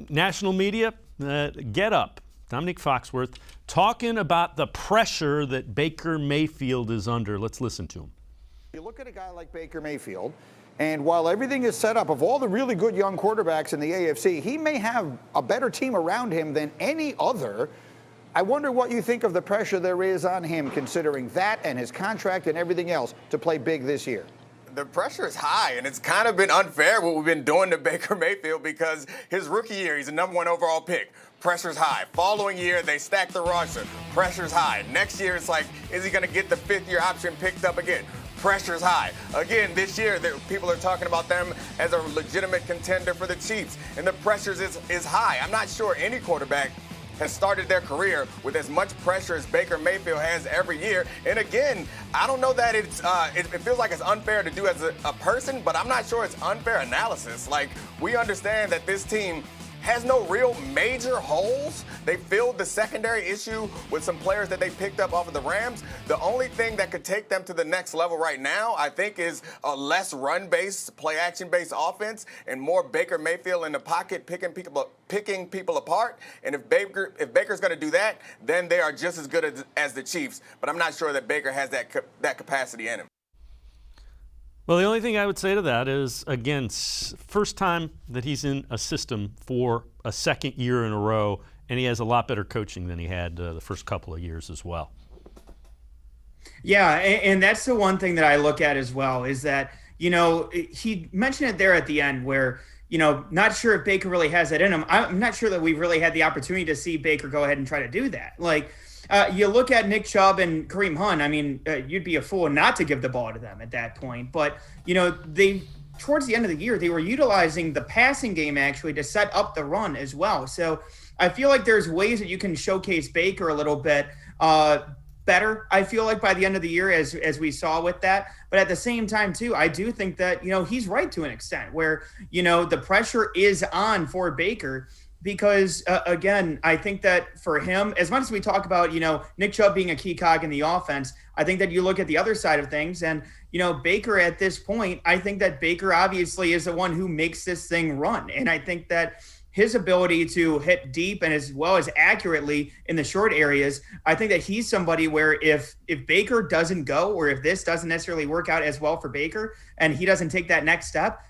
National media, get up. Dominique Foxworth talking about the pressure that Baker Mayfield is under. Let's listen to him. You look at a guy like Baker Mayfield, and while everything is set up, of all the really good young quarterbacks in the AFC, he may have a better team around him than any other. I wonder what you think of the pressure there is on him, considering that and his contract and everything else, to play big this year. The pressure is high, and it's kind of been unfair what we've been doing to Baker Mayfield because his rookie year, he's a #1 overall pick. Pressure's high. Following year, they stack the roster. Pressure's high. Next year, it's like, is he going to get the fifth-year option picked up again? Pressure's high. Again, this year, people are talking about them as a legitimate contender for the Chiefs, and the pressure is high. I'm not sure any quarterback has started their career with as much pressure as Baker Mayfield has every year. And again, I don't know that it feels like it's unfair to do as a person, but I'm not sure it's unfair analysis. Like, we understand that this team has no real major holes. They filled the secondary issue with some players that they picked up off of the Rams. The only thing that could take them to the next level right now, I think, is a less run-based, play-action-based offense and more Baker Mayfield in the pocket picking people apart. And if Baker's going to do that, then they are just as good as the Chiefs. But I'm not sure that Baker has that capacity in him. Well, the only thing I would say to that is, again, first time that he's in a system for a second year in a row, and he has a lot better coaching than he had the first couple of years as well. Yeah, and that's the one thing that I look at as well, is that, he mentioned it there at the end where, not sure if Baker really has that in him. I'm not sure that we've really had the opportunity to see Baker go ahead and try to do that. Like, you look at Nick Chubb and Kareem Hunt. I mean, you'd be a fool not to give the ball to them at that point. But, they towards the end of the year, they were utilizing the passing game actually to set up the run as well. So I feel like there's ways that you can showcase Baker a little bit better, I feel like, by the end of the year, as we saw with that. But at the same time, too, I do think that, he's right to an extent where, the pressure is on for Baker. Because, again, I think that for him, as much as we talk about, Nick Chubb being a key cog in the offense, I think that you look at the other side of things and, Baker at this point, I think that Baker obviously is the one who makes this thing run. And I think that his ability to hit deep and as well as accurately in the short areas, I think that he's somebody where if Baker doesn't go, or if this doesn't necessarily work out as well for Baker and he doesn't take that next step,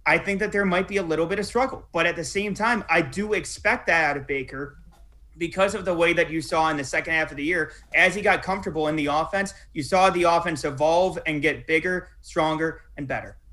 I think that there might be a little bit of struggle. But at the same time, I do expect that out of Baker because of the way that you saw in the second half of the year. As he got comfortable in the offense, you saw the offense evolve and get bigger, stronger, and better.